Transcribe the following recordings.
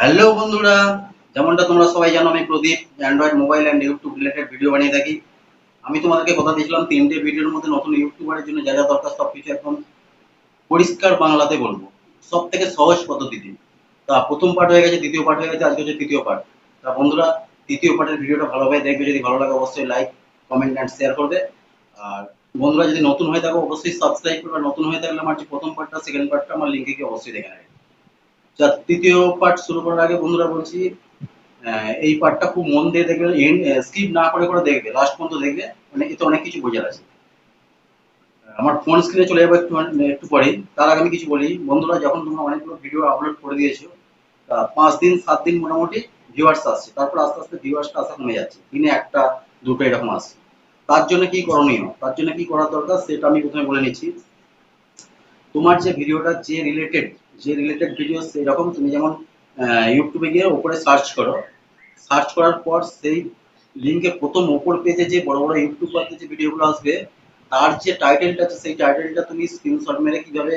Hello বন্ধুরা, যেমনটা তোমরা সবাই জানো আমি Pradip Android mobile and YouTube related video বানিয়ে থাকি। আমি তোমাদেরকে কথা দিয়েছিলাম তিনটে ভিডিওর মধ্যে নতুন ইউটিউবারের জন্য যা যা দরকার সবকিছু একদম পরিষ্কার বাংলাতে বলবো, সব থেকে সহজ পদ্ধতিতে। তা প্রথম পার্ট হয়ে গেছে, দ্বিতীয় পার্ট হয়ে গেছে, আজকে হচ্ছে তৃতীয় পার্ট। তা বন্ধুরা, তৃতীয় পার্টের ভিডিওটা ভালোভাবে দেখবে, যদি ভালো লাগে অবশ্যই লাইক কমেন্ট অ্যান্ড শেয়ার করবে। আর বন্ধুরা যদি নতুন হয়ে থাকো অবশ্যই সাবস্ক্রাইব করবে, আর নতুন হয়ে থাকলে আমার যে প্রথম পার্টটা সেকেন্ড পার্টটা আমার লিঙ্কে গিয়ে অবশ্যই দেখে নেবে। তৃতীয় পার্ট শুরু করার আগে বন্ধুরা বলছি, এই পার্টটা খুব মন দিয়ে দেখবে, স্কিপ না করে করে দেখবে, লাস্ট পর্যন্ত দেখবে, মানে এতে অনেক কিছু বোঝার আছে। আমার ফোন স্ক্রিনে চলে যাবো একটু পরেই। তার আগে আমি কিছু বলি বন্ধুরা, যখন তোমরা অনেকগুলো ভিডিও আপলোড করে দিয়েছো, তা 5 দিন 7 দিন মোটামুটি ভিউয়ার্স আসছে, তারপর আস্তে আস্তে ভিউয়ার্সটা আসা কমে যাচ্ছে, দিনে একটা দুটো এরকম আসছে। তার জন্য কি করণীয়, তার জন্য কি করা দরকার সেটা আমি প্রথমে বলে নিচ্ছি। তোমার যে ভিডিওটা যে রিলেটেড ভিডিও, সেই রকম তুমি যেমন ইউটিউবে গিয়ে ওপরে সার্চ করো, সার্চ করার পর সেই লিঙ্কে প্রথম ওপর পেজে যে বড় বড় ইউটিউবারদের যে ভিডিওগুলো আসবে, তার যে টাইটেলটা আছে সেই টাইটেলটা তুমি স্ক্রিনশট মেরে কিভাবে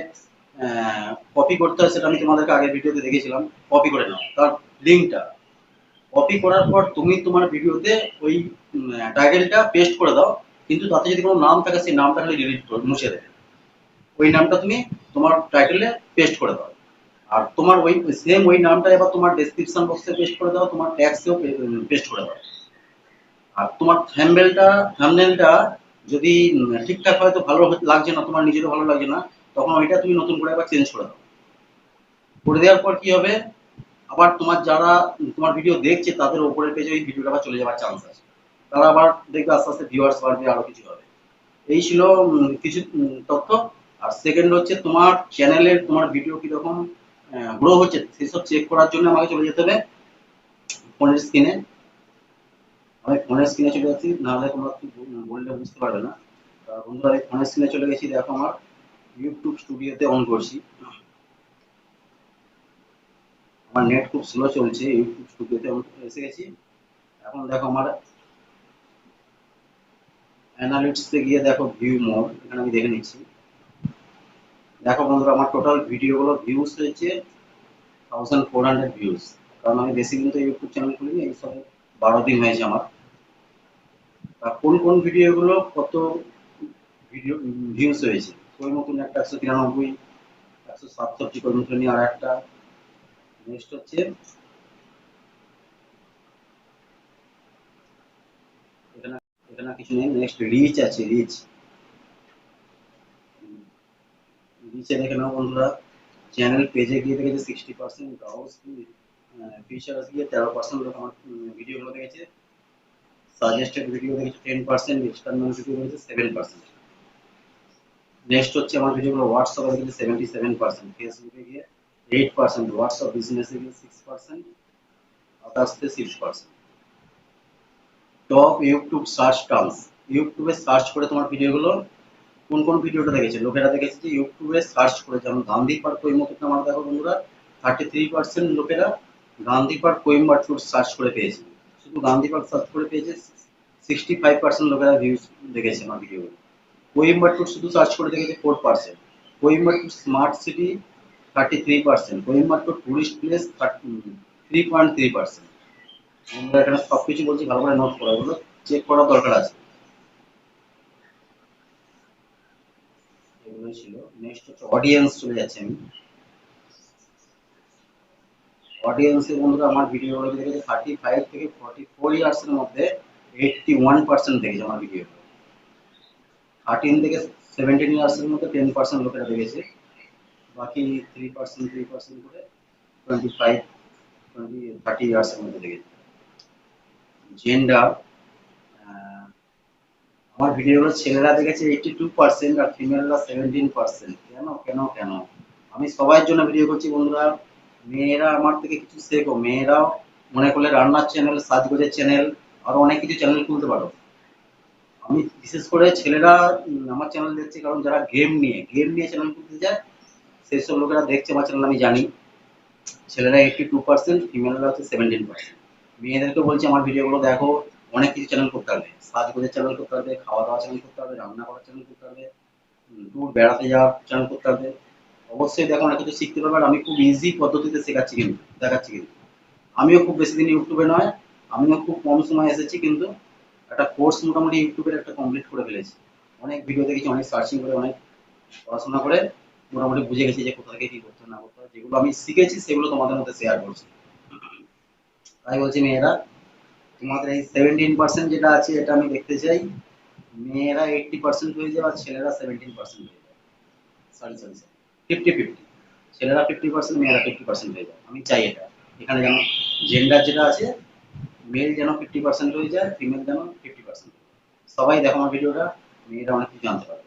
কপি করতে হয় সেটা আমি তোমাদেরকে আগের ভিডিওতে দেখেছিলাম। কপি করে নাও তার লিঙ্কটা, কপি করার পর তুমি তোমার ভিডিওতে ওই টাইটেলটা পেস্ট করে দাও, কিন্তু তাতে যদি কোনো নাম থাকে সেই নামটা খালি ডিলিট করে মুছে দেবে। ওই নামটা তুমি তোমার টাইটেলে পেস্ট করে দাও, আর তোমার ওই সেম ওই নামটা এবার তোমার ডেসক্রিপশন বক্সে পেস্ট করে দাও, তোমার ট্যাক্সেও পেস্ট করে দাও। আর তোমার থাম্বনেলটা যদি ঠিকঠাক হয়তো ভালো লাগছে না, তোমার নিজেরও ভালো লাগছে না, তখন ওইটা তুমি নতুন করে আবার চেঞ্জ করে দাও। করে দেওয়ার পর কি হবে, আবার তোমার যারা তোমার ভিডিও দেখছে তাদের উপরের পেজে ওই ভিডিওটা আবার চলে যাওয়ার চান্স আছে, তারা আবার দেখবে আস্তে আস্তে ভিউয়ার্স বাড়বে, আরো কিছু হবে। এই ছিল কিছু তথ্য। আর সেকেন্ড হচ্ছে তোমার চ্যানেলের তোমার ভিডিও কিরকম গ্রো হচ্ছে সেসব চেক করার জন্য আমাকে চলে যেতে হবে ফোনের স্ক্রিনে। আমি ফোনের স্ক্রিনে চলে যাচ্ছি, নাহলে তোমরা বললে বুঝতে পারবে না। বন্ধুরা আমি ফোনের স্ক্রিনে চলে গেছি, দেখো আমার ইউটিউব স্টুডিওতে অন করছি। আমার নেট খুব স্লো চলছে, ইউটিউব স্টুডিওতে এসে গেছি। এখন দেখো আমার অ্যানালিটিক্সে গিয়ে দেখো ভিউ মোড, এখানে আমি দেখে নিচ্ছি। দেখো বন্ধুরা, আমার টোটাল ভিডিওগুলো ভিউজ হয়েছে 1400 ভিউজ। কারণ আমি বেশি কিন্তু ইউটিউব চ্যানেল খুলিনি, এই সব 12 দিন হয়েছে আমার। কোন কোন ভিডিওগুলো কত ভিডিও ভিউজ হয়েছে, ওই মতন একটা 193, 167 ওই মতন আর একটা। নেক্সট হচ্ছে এখানে, এখানে কিছু নেই। নেক্সট রিচ আছে, রিচ, নিচে দেখে নাও বন্ধুরা। চ্যানেল পেজে গিয়ে দেখেছে 60%, ব্রাউজ ফিচার্স গিয়ে 13% লোক আমার ভিডিওগুলো দেখেছে, সাজেস্টেড ভিডিও দেখেছে 10%, এক্সটার্নাল ভিডিও দেখেছে 7%। নেক্সট হচ্ছে আমার ভিডিওগুলো হোয়াটসঅ্যাপে দেখেছে 77%, ফেসবুকে গিয়ে 8%, হোয়াটসঅ্যাপ বিজনেসে গিয়ে 6%, আদার্সতে 6%। টপ ইউটিউব সার্চ টার্মস, ইউটিউবে সার্চ করে তোমার ভিডিওগুলো কোন কোন ভিডিওটা দেখেছে, লোকেরা দেখেছে যে ইউটিউবে সার্চ করে, যেমন গান্ধী পার্ক কোয়েম্বাটুর আমার দেখো বন্ধুরা 33% লোকেরা গান্ধী পার্ক কোয়েম্বাটুর সার্চ করে পেয়েছে, শুধু গান্ধী পার্ক সার্চ করে পেয়েছে। 65% লোকেরা ভিউজ দেখেছে আমার ভিডিওগুলো। কোয়েম্বাটুর শুধু সার্চ করে দেখেছে 4%, Coimbatore smart city 33%, Coimbatore tourist place 3.3%। আমরা এখানে সবকিছু বলছি, ভালো করে নোট করা, এগুলো চেক করার দরকার আছে। এগুলোই ছিল। নেক্সট হচ্ছে অডিয়েন্স, চলে যাচ্ছে আমি অডিয়েন্সে। বন্ধুরা আমার ভিডিওগুলো দেখেছে 35 থেকে 44 ইয়ার্সের মধ্যে 81% দেখেছে আমার ভিডিও। 13 থেকে 17 ইয়ার্সের মধ্যে 10% লোকেরা দেখেছে, বাকি 3% করে 25 30 ইয়ার্সের মধ্যে দেখেছে। জেন্ডার, আমার ভিডিওগুলো ছেলেরা দেখেছে 82% আর ফিমেলরা 17%। কেন কেন কেন? আমি সবার জন্য ভিডিও করছি বন্ধুরা, মেয়েরা আমার থেকে কিছু শেখো, মেয়েরাও মনে করলে রান্নার চ্যানেল, সাজগোজের চ্যানেল, আরো অনেক কিছু চ্যানেল খুলতে পারো। আমি বিশেষ করে ছেলেরা আমার চ্যানেল দেখছি, কারণ যারা গেম নিয়ে চ্যানেল খুলতে যায় সেই সব লোকেরা দেখছে আমার চ্যানেল, আমি জানি। ছেলেরা 82%, ফিমেলরা হচ্ছে 17%। মেয়েদেরকে বলছি আমার ভিডিওগুলো দেখো, অনেক কিছু চ্যানেল করতে হবে, সাজগোজের চ্যানেল করতে হবে, খাওয়া দাওয়া চ্যানেল করতে হবে, রান্না করার চ্যানেল করতে হবে, ট্যুর বেড়াতে যাওয়ার চ্যানেল করতে হবে। অবশ্যই দেখো অনেক কিছু শিখতে পারবে, আর আমি খুব ইজি পদ্ধতিতে শেখাচ্ছি কিন্তু, দেখাচ্ছি কিন্তু। আমিও খুব বেশি দিন ইউটিউবে নয়, আমিও খুব কম সময় এসেছি, কিন্তু একটা কোর্স মোটামুটি ইউটিউবের একটা কমপ্লিট করে ফেলেছি। অনেক ভিডিও দেখেছি, অনেক সার্চিং করে, অনেক পড়াশোনা করে মোটামুটি বুঝে গেছি যে কোথা থেকে কি করতে হয় না করতে হয়। যেগুলো আমি শিখেছি সেগুলো তোমাদের মধ্যে শেয়ার করছি। তাই বলছি মেয়েরা, তোমাদের এই 17% যেটা আছে এটা আমি দেখতে চাই মেয়েরা 80% হয়ে যায় আর ছেলেরা 17% হয়ে যায়। সরি সরি সরি, 50-50, ছেলেরা 50%, মেয়েরা 50% হয়ে যায়। আমি চাই এটা, এখানে যেন জেন্ডার যেটা আছে মেল যেন 50% হয়ে যায়, ফিমেল যেন 50%। সবাই দেখো আমার ভিডিওটা, মেয়েরা অনেক কিছু জানতে পারে।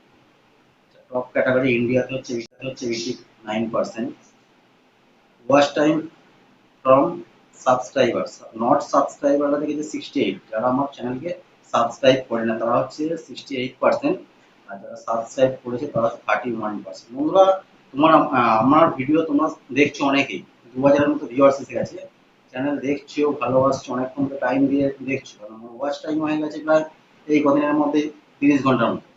টপ ক্যাটাগরি ইন্ডিয়াতে হচ্ছে 89%। Watch time from subscribers, not সাবস্ক্রাইবাররা দেখেছে 68, যারা আমার চ্যানেলকে সাবস্ক্রাইব করে না তারা হচ্ছে 68%, আর যারা সাবস্ক্রাইব করেছে তারা 31%। বন্ধুরা, তোমার আমার ভিডিও তোমরা দেখছো অনেকেই, 2000-এর মতো ভিউয়ার্স এসে গেছে, চ্যানেল দেখছো, ভালোবাসছো, অনেকক্ষণ টাইম দিয়ে দেখছো, কারণ আমার ওয়াচ টাইম হয়ে গেছে প্রায় এই কদিনের মধ্যে 30 ঘন্টার মতো।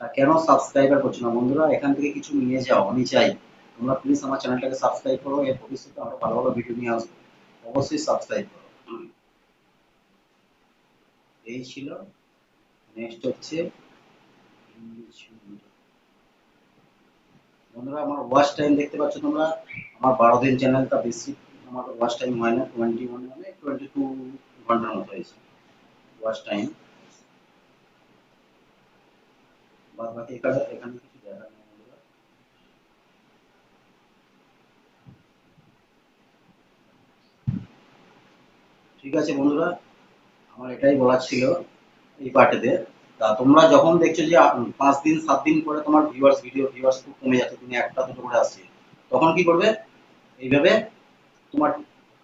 তা কেন সাবস্ক্রাইবার করছো না বন্ধুরা? এখান থেকে কিছু নিয়ে যাও, আমি চাই তোমরা প্লিজ আমার চ্যানেলটাকে সাবস্ক্রাইব করো, এর ভবিষ্যতে আরো ভালো ভালো ভিডিও নিয়ে আসবো, অবশ্যই সাবস্ক্রাইব করো। এই ছিল। নেক্সট হচ্ছে বন্ধুরা, আমার ওয়াচ টাইম দেখতে পাচ্ছ তোমরা, আমার 12 দিন চ্যানেলটা বেশি, আমার ওয়াচ টাইম হয় না 21 মানে 22 ঘন্টার মতো হয়েছে ওয়াচ টাইম। বাদ বাকি এখানে এখানে কিছু দেখা নেই বন্ধুরা। ঠিক আছে বন্ধুরা, আমার এটাই বলার ছিল এই পার্টেতে। তা তোমরা যখন দেখছো যে 5 দিন 7 দিন পরে তোমার ভিউয়ার্স খুব কমে যাচ্ছে, তুমি একটা দুটো করে আসছে, তখন কি করবে? এইভাবে তোমার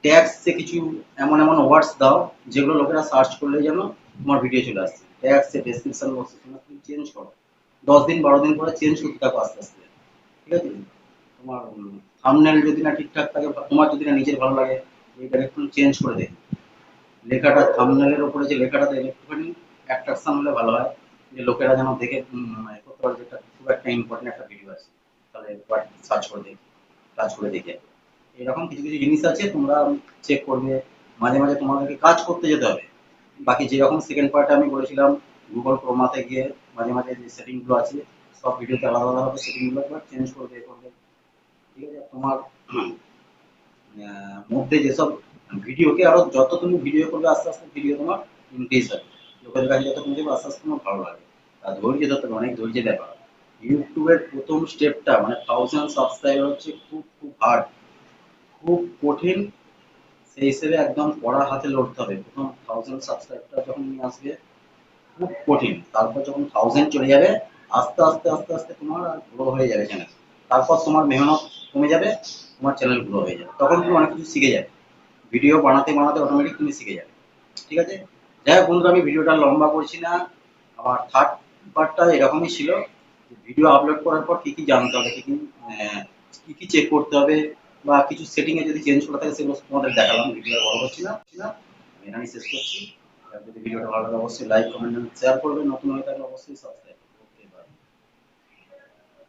ট্যাগসে কিছু এমন এমন ওয়ার্ডস দাও যেগুলো লোকেরা সার্চ করলে যেন তোমার ভিডিও চলে আসছে। ট্যাগসে ডেসক্রিপশন বক্সে তোমরা তুমি চেঞ্জ করো, 10 দিন 12 দিন পরে চেঞ্জ করতে থাকো আস্তে আস্তে। ঠিক আছে? তোমার থাম্বনেল যদি না ঠিকঠাক থাকে, তোমার যদি না নিজের ভালো লাগে, এইটাকে একটু চেঞ্জ করে দেখো। লেখাটা থাম্বনেলের উপরে যে লেখাটা দেবে একটুখানি অ্যাট্রাকশন হলে ভালো হয়, যে লোকেরা যেন দেখে করতে পারে যে এটা খুব একটা ইম্পর্টেন্ট একটা ভিডিও আছে, তাহলে সার্চ করে দেখি, কাজ করে দেখি। এরকম কিছু কিছু জিনিস আছে, তোমরা চেক করবে। মাঝে মাঝে তোমাদেরকে কাজ করতে যেতে হবে। বাকি যেরকম সেকেন্ড পার্টে আমি বলেছিলাম, গুগল ক্রোমাতে গিয়ে মাঝে মাঝে যে সেটিংগুলো আছে সব ভিডিওতে আলাদা আলাদা হবে, সেটিংগুলো একবার চেঞ্জ করবে করবে। ঠিক আছে? তোমার মধ্যে যেসব ভিডিওকে আরো যত তুমি ভিডিও করবে আস্তে আস্তে ভিডিও তোমার ইনক্রিজ হবে, লোকের কাছে যত তুমি আস্তে আস্তে তোমার ভালো লাগে। আর ধৈর্য ধরতে হবে, অনেক ধৈর্যের ব্যাপার। ইউটিউবের প্রথম স্টেপটা মানে 1000 সাবস্ক্রাইবার হচ্ছে খুব খুব হার্ড, খুব কঠিন। সেই হিসেবে একদম পড়া হাতে লড়তে হবে। প্রথম 1000 সাবস্ক্রাইবার যখন নিয়ে আসবে খুব কঠিন, তারপর যখন 1000 চলে যাবে আস্তে আস্তে আস্তে আস্তে তোমার আর গ্রো হয়ে যাবে চ্যানেল। তারপর তোমার মেহনত কমে যাবে, তোমার চ্যানেল গ্রো হয়ে যাবে, তখন তুমি অনেক কিছু শিখে যাবে, ভিডিও বানাতে বানাতে অটোমেটিক তুমি শিখে যাবে। ঠিক আছে? যাই হোক বন্ধুরা, আমি ভিডিওটা লম্বা করছি না। আমার থার্ড পার্টটা এরকমই ছিল, ভিডিও আপলোড করার পর কি কি জানতে হবে, কি কি চেক করতে হবে, বা কিছু সেটিং এ যদি চেঞ্জ করা থাকে সেগুলো তোমাদের দেখালাম। ভিডিও বড় করছি না, আমি এখানেই শেষ করছি। আর যদি ভিডিওটা ভালো লাগে অবশ্যই লাইক কমেন্ট শেয়ার করবেন, নতুন হয়ে থাকলে অবশ্যই সাবস্ক্রাইব।